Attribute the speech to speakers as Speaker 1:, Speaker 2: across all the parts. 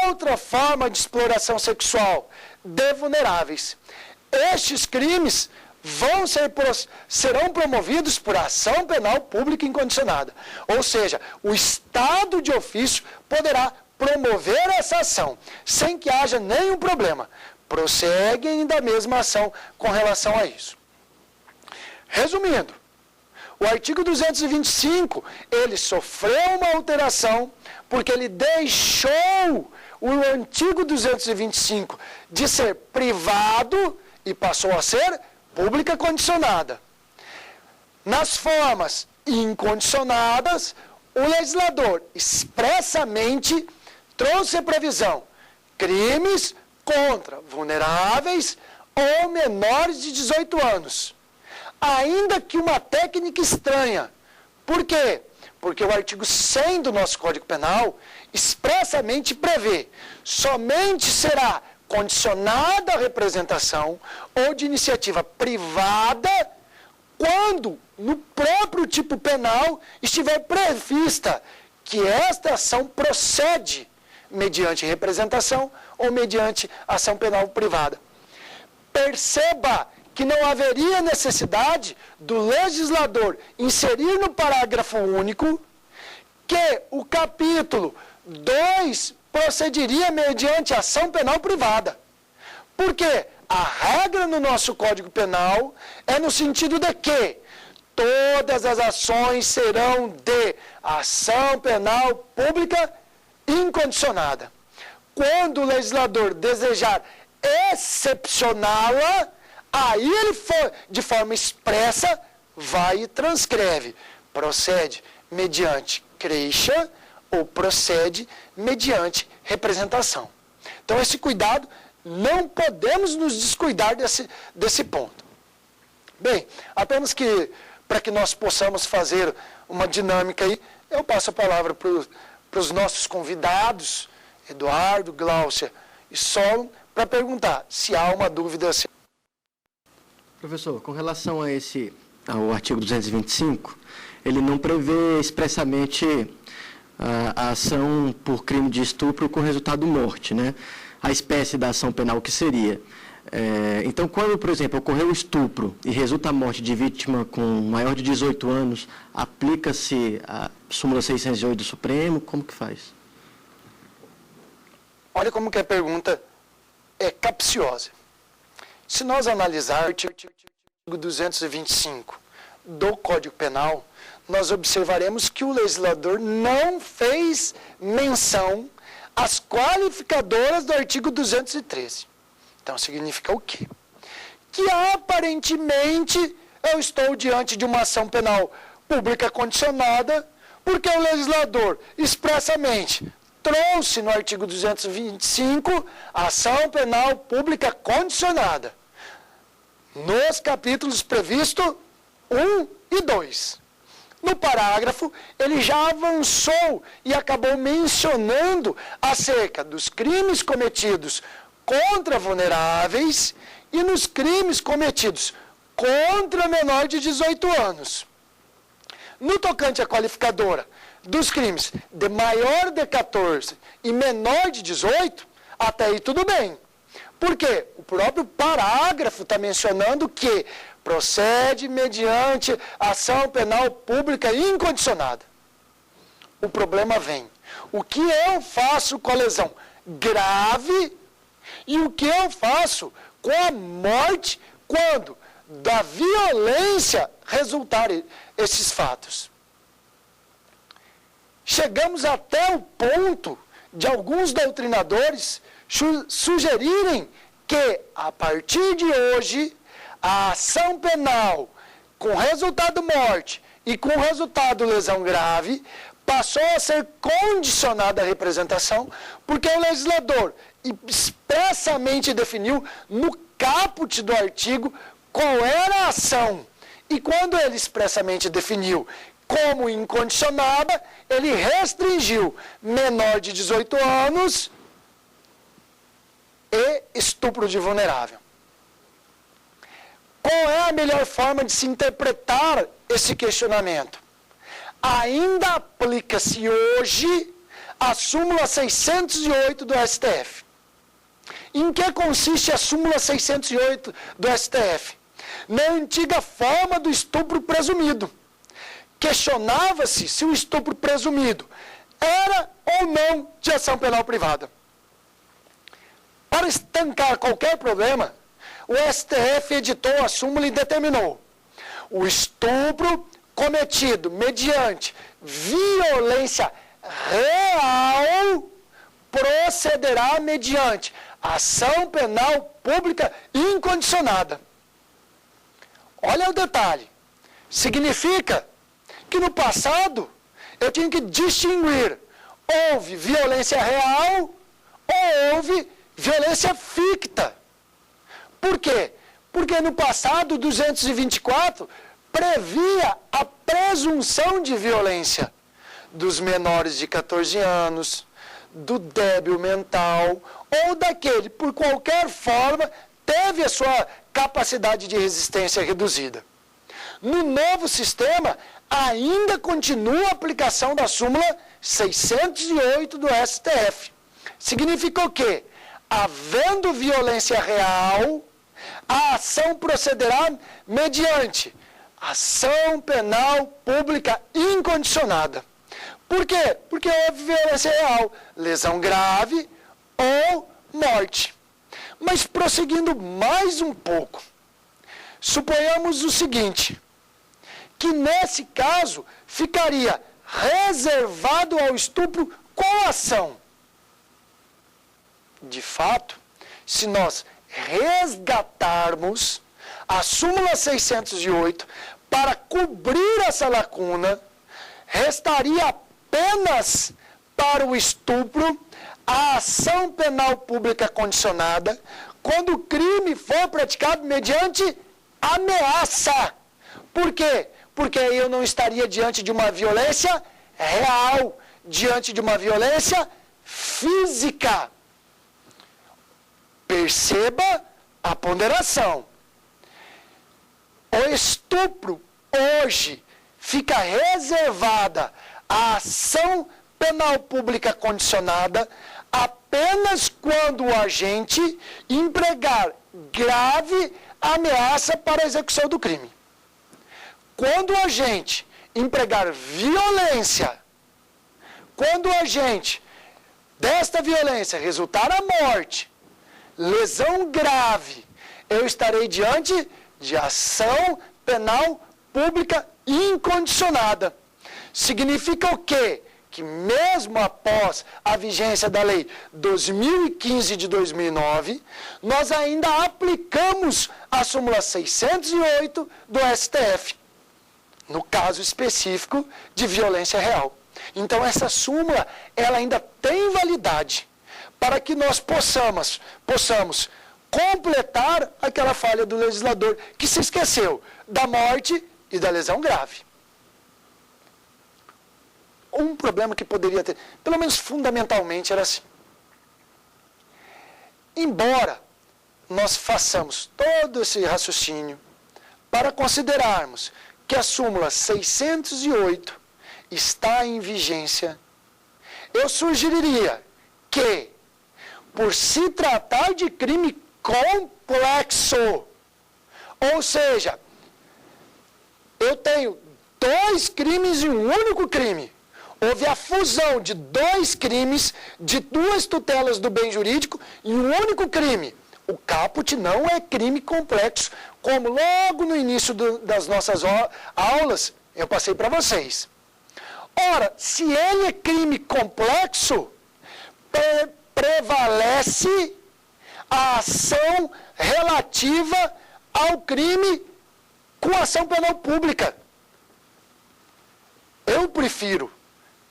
Speaker 1: outra forma de exploração sexual de vulneráveis. Estes crimes serão promovidos por ação penal pública incondicionada. Ou seja, o Estado de ofício poderá promover essa ação, sem que haja nenhum problema. Prosseguem da mesma ação com relação a isso. Resumindo, o artigo 225, ele sofreu uma alteração, porque ele deixou o antigo 225 de ser privado e passou a ser pública condicionada. Nas formas incondicionadas, o legislador expressamente trouxe a previsão: crimes contra vulneráveis ou menores de 18 anos. Ainda que uma técnica estranha. Por quê? Porque o artigo 100 do nosso Código Penal expressamente prevê: somente será condicionada a representação ou de iniciativa privada quando no próprio tipo penal estiver prevista que esta ação procede mediante representação ou mediante ação penal privada. Perceba que não haveria necessidade do legislador inserir no parágrafo único que o capítulo 2 procederia mediante ação penal privada. Porque a regra no nosso Código Penal é no sentido de que todas as ações serão de ação penal pública incondicionada. Quando o legislador desejar excepcioná-la, aí ele, de forma expressa, vai e transcreve. Procede mediante queixa ou procede mediante representação. Então, esse cuidado, não podemos nos descuidar desse ponto. Bem, apenas que, para que nós possamos fazer uma dinâmica aí, eu passo a palavra para os nossos convidados, Eduardo, Gláucia e Solon, para perguntar se há uma dúvida.
Speaker 2: Professor, com relação ao artigo 225, ele não prevê expressamente a ação por crime de estupro com resultado morte, né? A espécie da ação penal que seria. Então, quando, por exemplo, ocorreu o estupro e resulta a morte de vítima com maior de 18 anos, aplica-se a súmula 608 do Supremo? Como que faz?
Speaker 1: Olha como que a pergunta é capciosa. Se nós analisar o artigo 225 do Código Penal, nós observaremos que o legislador não fez menção às qualificadoras do artigo 213. Então, significa o quê? Que aparentemente eu estou diante de uma ação penal pública condicionada, porque o legislador expressamente trouxe no artigo 225 a ação penal pública condicionada, nos capítulos previstos 1 e 2. No parágrafo, ele já avançou e acabou mencionando acerca dos crimes cometidos contra vulneráveis e nos crimes cometidos contra menor de 18 anos. No tocante à qualificadora dos crimes de maior de 14 e menor de 18, até aí tudo bem. Porque o próprio parágrafo está mencionando que procede mediante ação penal pública incondicionada. O problema vem. O que eu faço com a lesão grave e o que eu faço com a morte quando da violência resultarem esses fatos? Chegamos até o ponto de alguns doutrinadores sugerirem que, a partir de hoje, a ação penal com resultado morte e com resultado lesão grave passou a ser condicionada à representação, porque o legislador expressamente definiu no caput do artigo qual era a ação. E quando ele expressamente definiu como incondicionada, ele restringiu menor de 18 anos e estupro de vulnerável. Qual é a melhor forma de se interpretar esse questionamento? Ainda aplica-se hoje a súmula 608 do STF. Em que consiste a súmula 608 do STF? Na antiga forma do estupro presumido. Questionava-se se o estupro presumido era ou não de ação penal privada. Para estancar qualquer problema, o STF editou a súmula e determinou: o estupro cometido mediante violência real procederá mediante ação penal pública incondicionada. Olha o detalhe. Significa que no passado eu tinha que distinguir: houve violência real ou houve violência ficta. Por quê? Porque no passado, o 224 previa a presunção de violência dos menores de 14 anos, do débil mental, ou daquele, por qualquer forma, teve a sua capacidade de resistência reduzida. No novo sistema, ainda continua a aplicação da súmula 608 do STF. Significa o quê? Havendo violência real, a ação procederá mediante ação penal pública incondicionada. Por quê? Porque houve violência real, lesão grave ou morte. Mas prosseguindo mais um pouco, suponhamos o seguinte, que nesse caso ficaria reservado ao estupro qual ação? De fato, se nós resgatarmos a súmula 608 para cobrir essa lacuna, restaria apenas para o estupro a ação penal pública condicionada quando o crime for praticado mediante ameaça. Por quê? Porque aí eu não estaria diante de uma violência real, diante de uma violência física. Perceba a ponderação. O estupro hoje fica reservada a ação penal pública condicionada apenas quando o agente empregar grave ameaça para a execução do crime. Quando o agente empregar violência, quando o agente desta violência resultar a morte, lesão grave, eu estarei diante de ação penal pública incondicionada. Significa o quê? Que mesmo após a vigência da Lei 2015 de 2009, nós ainda aplicamos a súmula 608 do STF, no caso específico de violência real. Então essa súmula, ela ainda tem validade para que nós possamos completar aquela falha do legislador que se esqueceu da morte e da lesão grave. Um problema que poderia ter, pelo menos fundamentalmente, era assim. Embora nós façamos todo esse raciocínio para considerarmos que a súmula 608 está em vigência, eu sugeriria que, por se tratar de crime complexo, ou seja, eu tenho dois crimes em um único crime, houve a fusão de dois crimes, de duas tutelas do bem jurídico em um único crime. O caput não é crime complexo, como logo no início das nossas aulas eu passei para vocês. Ora, se ele é crime complexo, prevalece a ação relativa ao crime com ação penal pública. Eu prefiro,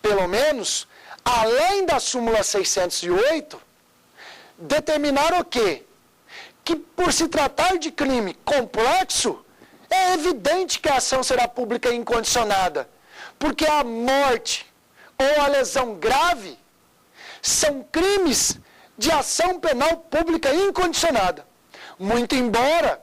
Speaker 1: pelo menos, além da súmula 608, determinar o quê? Que por se tratar de crime complexo, é evidente que a ação será pública e incondicionada, porque a morte ou a lesão grave são crimes de ação penal pública incondicionada. Muito embora,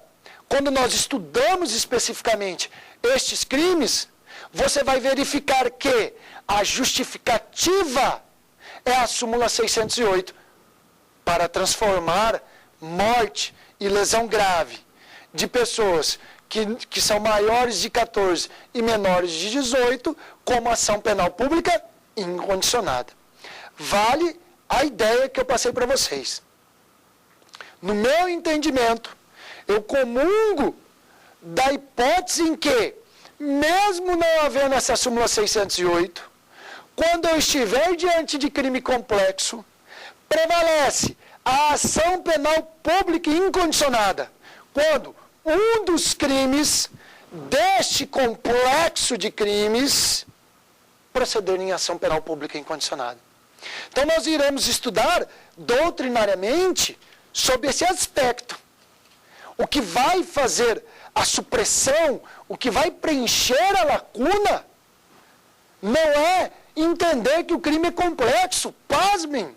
Speaker 1: quando nós estudamos especificamente estes crimes, você vai verificar que a justificativa é a súmula 608, para transformar morte e lesão grave de pessoas que são maiores de 14 e menores de 18 como ação penal pública incondicionada. Vale a ideia que eu passei para vocês. No meu entendimento, eu comungo da hipótese em que, mesmo não havendo essa súmula 608, quando eu estiver diante de crime complexo, prevalece a ação penal pública incondicionada, quando um dos crimes deste complexo de crimes proceder em ação penal pública incondicionada. Então nós iremos estudar doutrinariamente sobre esse aspecto. O que vai fazer a supressão, o que vai preencher a lacuna, não é entender que o crime é complexo, pasmem,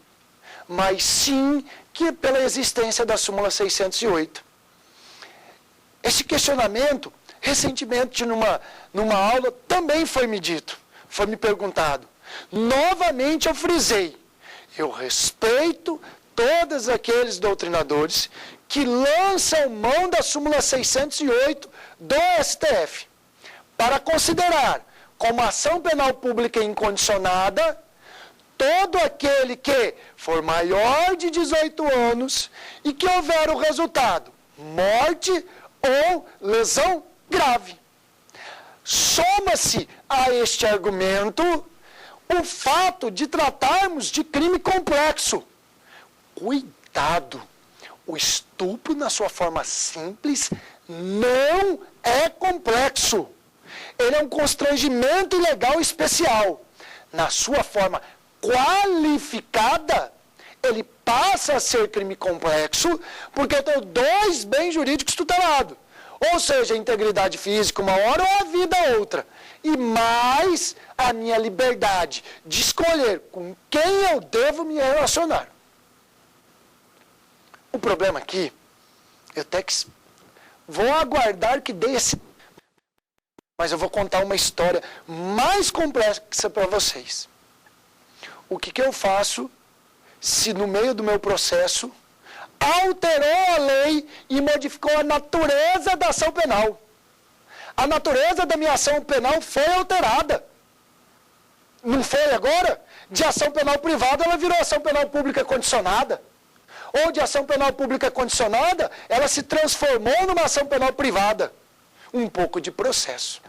Speaker 1: mas sim que pela existência da súmula 608. Esse questionamento, recentemente numa aula, também foi me dito, foi me perguntado. Novamente eu frisei, eu respeito todos aqueles doutrinadores que lançam mão da súmula 608 do STF para considerar como ação penal pública incondicionada todo aquele que for maior de 18 anos e que houver o resultado morte ou lesão grave. Soma-se a este argumento o fato de tratarmos de crime complexo. Cuidado! O estupro, na sua forma simples, não é complexo. Ele é um constrangimento ilegal especial. Na sua forma qualificada, ele passa a ser crime complexo, porque eu tenho dois bens jurídicos tutelados. Ou seja, a integridade física uma hora ou a vida outra. E mais a minha liberdade de escolher com quem eu devo me relacionar. O problema aqui, eu até que vou aguardar que dê esse... Mas eu vou contar uma história mais complexa para vocês. O que eu faço se no meio do meu processo alterou a lei e modificou a natureza da ação penal? A natureza da minha ação penal foi alterada. Não foi agora? De ação penal privada ela virou ação penal pública condicionada. Ou de ação penal pública condicionada, ela se transformou numa ação penal privada. Um pouco de processo.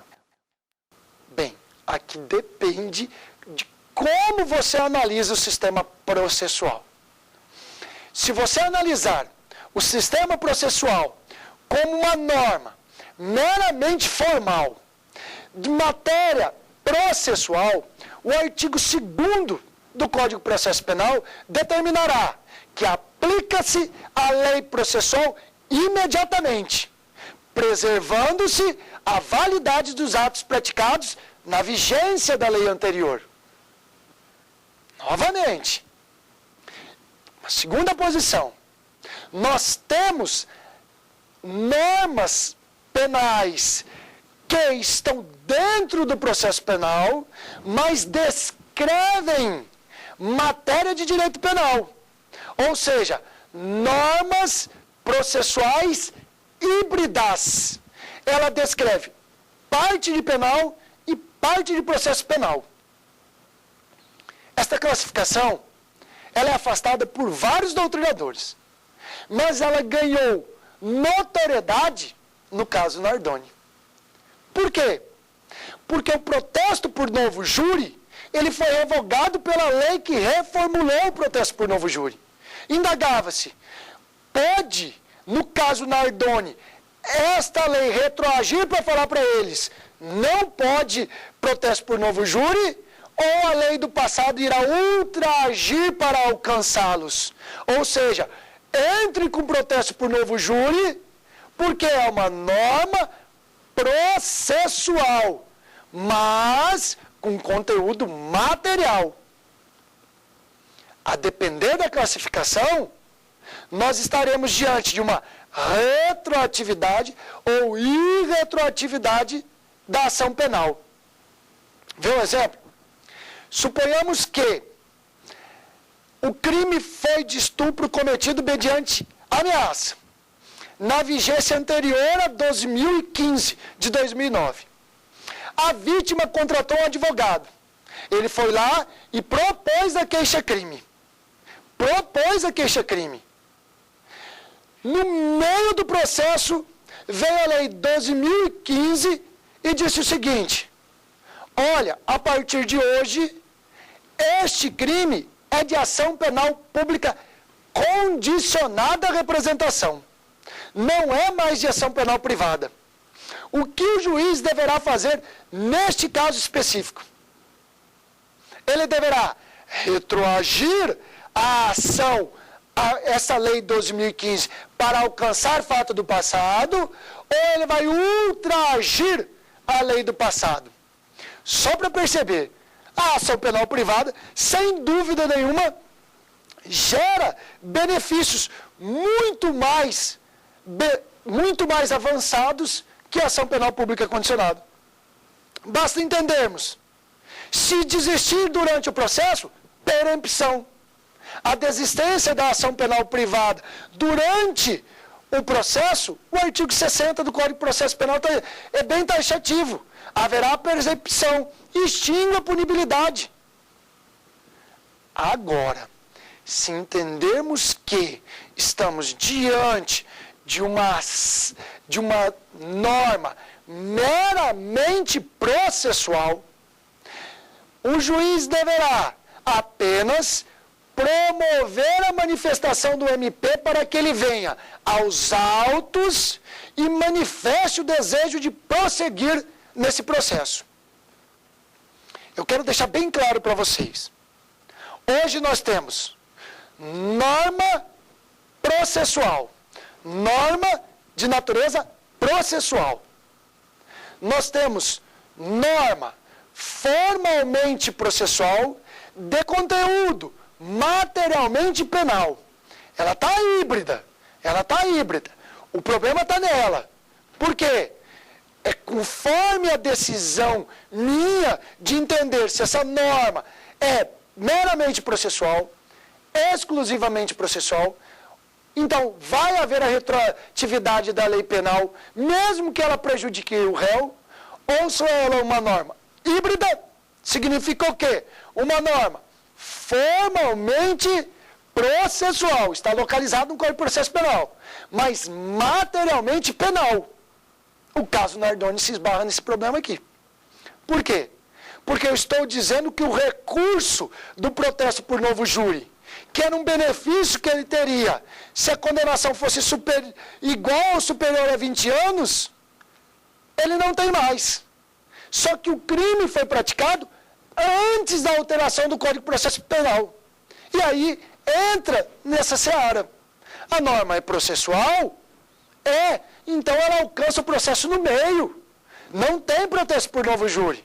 Speaker 1: Bem, aqui depende de como você analisa o sistema processual. Se você analisar o sistema processual como uma norma meramente formal de matéria processual, o artigo 2º do Código de Processo Penal determinará que aplica-se a lei processual imediatamente, preservando-se a validade dos atos praticados na vigência da lei anterior. Novamente, a segunda posição, nós temos normas penais que estão dentro do processo penal, mas descrevem matéria de direito penal. Ou seja, normas processuais híbridas. Ela descreve parte de penal e parte de processo penal. Esta classificação, ela é afastada por vários doutrinadores, mas ela ganhou notoriedade no caso Nardoni. Por quê? Porque o protesto por novo júri, ele foi revogado pela lei que reformulou o protesto por novo júri. Indagava-se, pode, no caso Nardoni, esta lei retroagir para falar para eles, não pode protesto por novo júri, ou a lei do passado irá ultraagir para alcançá-los. Ou seja, entre com protesto por novo júri, porque é uma norma processual, mas com conteúdo material. A depender da classificação, nós estaremos diante de uma retroatividade ou irretroatividade da ação penal. Vê um exemplo? Suponhamos que o crime foi de estupro cometido mediante ameaça, na vigência anterior a 12.015 de 2009. A vítima contratou um advogado. Ele foi lá e propôs a queixa-crime. Propôs a queixa-crime. No meio do processo, veio a lei 12.015 e disse o seguinte: olha, a partir de hoje, este crime é de ação penal pública condicionada à representação. Não é mais de ação penal privada. O que o juiz deverá fazer neste caso específico? Ele deverá retroagir a ação, essa lei 12.015, para alcançar fato do passado, ou ele vai ultragir a lei do passado? Só para perceber, a ação penal privada, sem dúvida nenhuma, gera benefícios muito mais avançados que a ação penal pública condicionada. Basta entendermos. Se desistir durante o processo, perempção. A desistência da ação penal privada durante o processo, o artigo 60 do Código de Processo Penal é bem taxativo. Haverá percepção, extingue a punibilidade. Agora, se entendermos que estamos diante de uma norma meramente processual, o juiz deverá apenas promover a manifestação do MP para que ele venha aos autos e manifeste o desejo de prosseguir nesse processo. Eu quero deixar bem claro para vocês. Hoje nós temos norma processual, norma de natureza processual. Nós temos norma formalmente processual de conteúdo materialmente penal. Ela está híbrida. O problema está nela. Por quê? É conforme a decisão minha de entender se essa norma é meramente processual, exclusivamente processual, então vai haver a retroatividade da lei penal, mesmo que ela prejudique o réu, ou se ela é uma norma híbrida, significa o quê? Uma norma formalmente processual, está localizado no Código de Processo Penal, mas materialmente penal. O caso Nardoni se esbarra nesse problema aqui. Por quê? Porque eu estou dizendo que o recurso do protesto por novo júri, que era um benefício que ele teria se a condenação fosse igual ou superior a 20 anos, ele não tem mais. Só que o crime foi praticado antes da alteração do Código de Processo Penal. E aí entra nessa seara. A norma é processual? Então ela alcança o processo no meio. Não tem protesto por novo júri.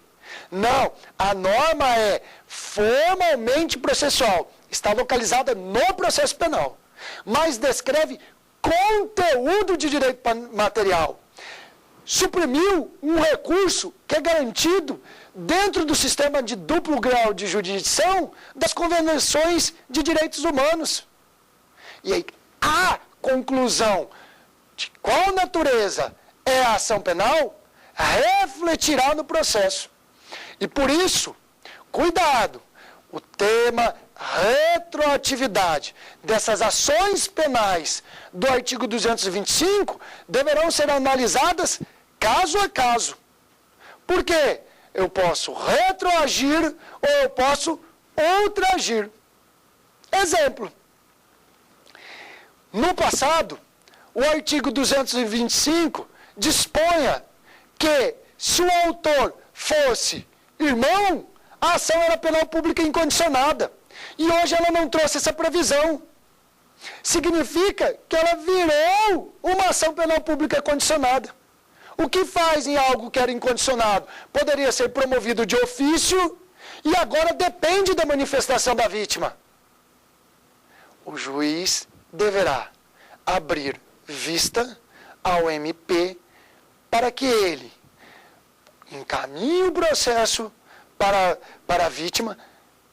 Speaker 1: Não, a norma é formalmente processual. Está localizada no processo penal. Mas descreve conteúdo de direito material. Suprimiu um recurso que é garantido dentro do sistema de duplo grau de jurisdição das convenções de direitos humanos. E aí, a conclusão de qual natureza é a ação penal refletirá no processo. E por isso, cuidado, o tema retroatividade dessas ações penais do artigo 225 deverão ser analisadas caso a caso. Por quê? Eu posso retroagir ou eu posso ultragir. Exemplo. No passado, o artigo 225 disponha que se o autor fosse irmão, a ação era penal pública incondicionada. E hoje ela não trouxe essa previsão. Significa que ela virou uma ação penal pública condicionada. O que faz em algo que era incondicionado? Poderia ser promovido de ofício e agora depende da manifestação da vítima. O juiz deverá abrir vista ao MP para que ele encaminhe o processo para a vítima,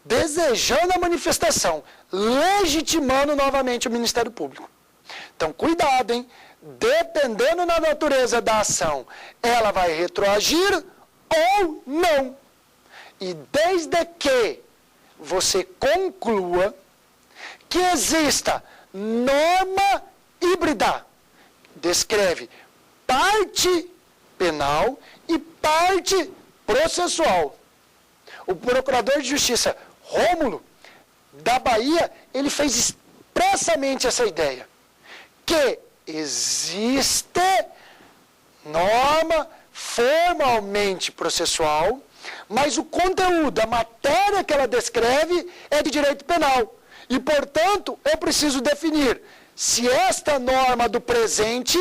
Speaker 1: desejando a manifestação legitimando novamente o Ministério Público. Então, cuidado, hein? Dependendo da natureza da ação, ela vai retroagir ou não. E desde que você conclua que exista norma híbrida, descreve parte penal e parte processual. O Procurador de Justiça Rômulo, da Bahia, ele fez expressamente essa ideia, que existe norma formalmente processual, mas o conteúdo, a matéria que ela descreve é de direito penal. E, portanto, eu preciso definir se esta norma do presente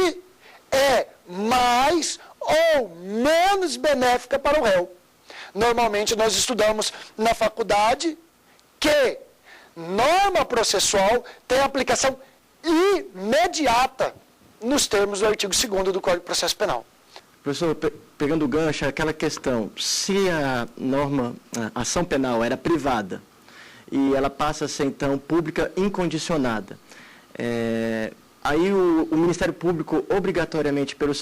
Speaker 1: é mais ou menos benéfica para o réu. Normalmente, nós estudamos na faculdade que norma processual tem aplicação imediata nos termos do artigo 2º do Código de Processo Penal.
Speaker 2: Professor, pegando o gancho, aquela questão, se a norma, a ação penal era privada e ela passa a ser, então, pública incondicionada, aí o Ministério Público, obrigatoriamente, por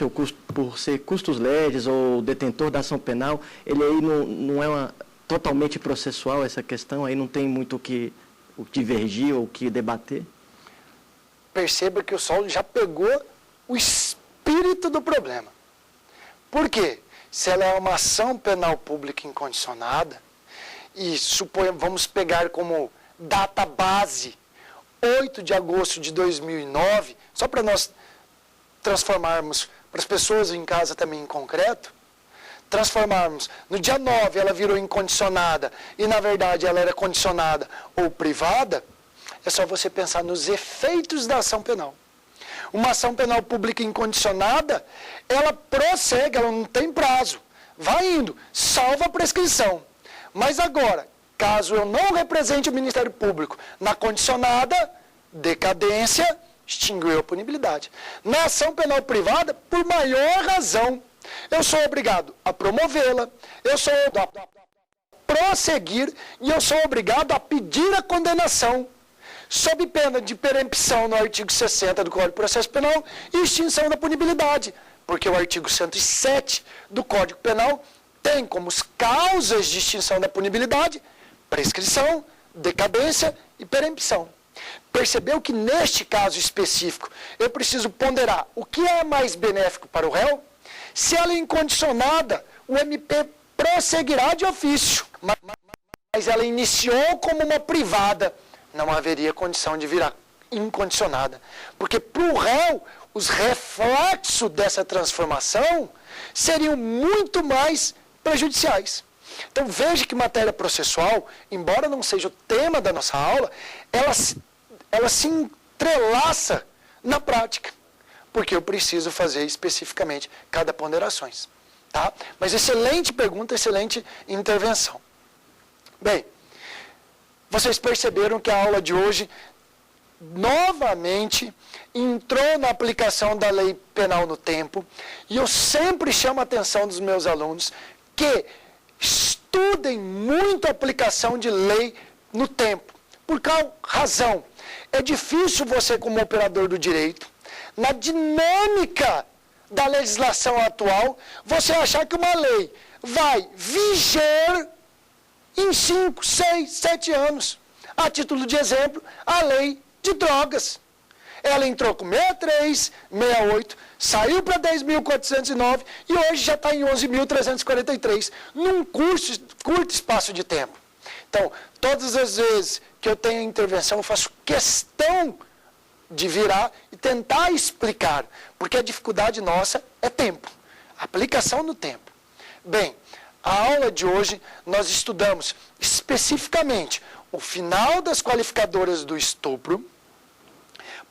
Speaker 2: ser custos leges ou detentor da ação penal, ele aí não é totalmente processual essa questão, aí não tem muito o que divergir ou o que debater?
Speaker 1: Perceba que o Saulo já pegou o espírito do problema. Por quê? Se ela é uma ação penal pública incondicionada, e vamos pegar como data base 8 de agosto de 2009, só para nós transformarmos, para as pessoas em casa também em concreto, transformarmos, no dia 9 ela virou incondicionada, e na verdade ela era condicionada ou privada, é só você pensar nos efeitos da ação penal. Uma ação penal pública incondicionada, ela prossegue, ela não tem prazo. Vai indo, salva a prescrição. Mas agora, caso eu não represente o Ministério Público na condicionada, decadência, extinguiu a punibilidade. Na ação penal privada, por maior razão, eu sou obrigado a promovê-la, eu sou obrigado a prosseguir e eu sou obrigado a pedir a condenação, sob pena de perempção no artigo 60 do Código de Processo Penal e extinção da punibilidade, porque o artigo 107 do Código Penal tem como causas de extinção da punibilidade prescrição, decadência e perempção. Percebeu que neste caso específico eu preciso ponderar o que é mais benéfico para o réu? Se ela é incondicionada, o MP prosseguirá de ofício, mas ela iniciou como uma privada, não haveria condição de virar incondicionada. Porque para o réu, os reflexos dessa transformação seriam muito mais prejudiciais. Então veja que matéria processual, embora não seja o tema da nossa aula, ela se entrelaça na prática. Porque eu preciso fazer especificamente cada ponderações. Tá? Mas excelente pergunta, excelente intervenção. Bem, vocês perceberam que a aula de hoje, novamente, entrou na aplicação da lei penal no tempo, e eu sempre chamo a atenção dos meus alunos que estudem muito a aplicação de lei no tempo. Por qual razão? É difícil você, como operador do direito, na dinâmica da legislação atual, você achar que uma lei vai viger em 5, 6, 7 anos. A título de exemplo, a lei de drogas. Ela entrou com 63, 68, saiu para 10.409 e hoje já está em 11.343, num curto espaço de tempo. Então, todas as vezes que eu tenho intervenção, eu faço questão de virar e tentar explicar, porque a dificuldade nossa é tempo, aplicação no tempo. Bem, a aula de hoje nós estudamos especificamente o final das qualificadoras do estupro,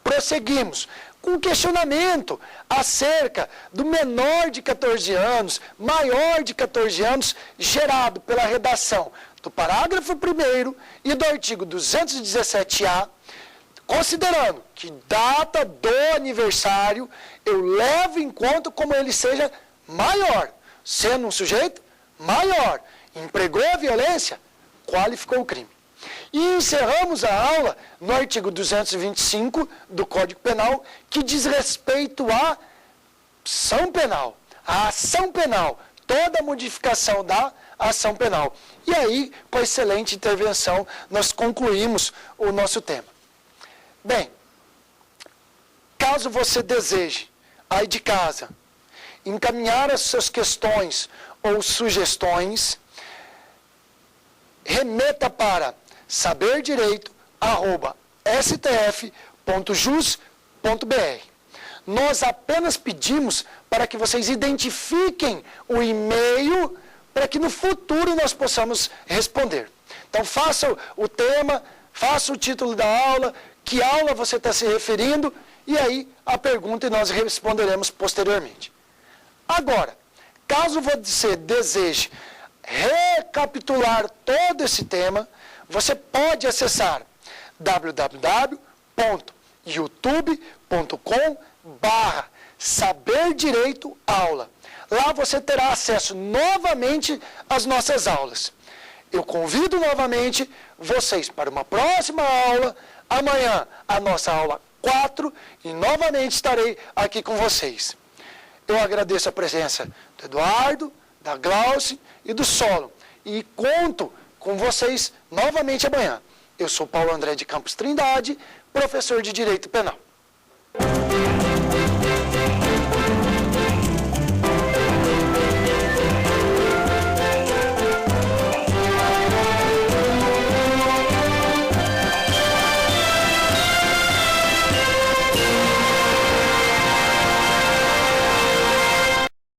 Speaker 1: prosseguimos com um questionamento acerca do menor de 14 anos, maior de 14 anos, gerado pela redação do parágrafo 1º e do artigo 217-A, considerando que data do aniversário eu levo em conta como ele seja maior, sendo um sujeito maior, empregou a violência, qualificou o crime. E encerramos a aula no artigo 225 do Código Penal, que diz respeito à ação penal, a ação penal, toda a modificação da ação penal. E aí, com a excelente intervenção, nós concluímos o nosso tema. Bem, caso você deseje, aí de casa, encaminhar as suas questões ou sugestões, remeta para saberdireito@stf.jus.br. Nós apenas pedimos para que vocês identifiquem o e-mail para que no futuro nós possamos responder. Então faça o tema, faça o título da aula, que aula você está se referindo, e aí a pergunta e nós responderemos posteriormente. Agora, caso você deseje recapitular todo esse tema, você pode acessar www.youtube.com/saberdireitoaula. Lá você terá acesso novamente às nossas aulas. Eu convido novamente vocês para uma próxima aula. Amanhã, a nossa aula 4, e novamente estarei aqui com vocês. Eu agradeço a presença do Eduardo, da Glauce e do Solon. E conto com vocês novamente amanhã. Eu sou Paulo André de Campos Trindade, professor de Direito Penal.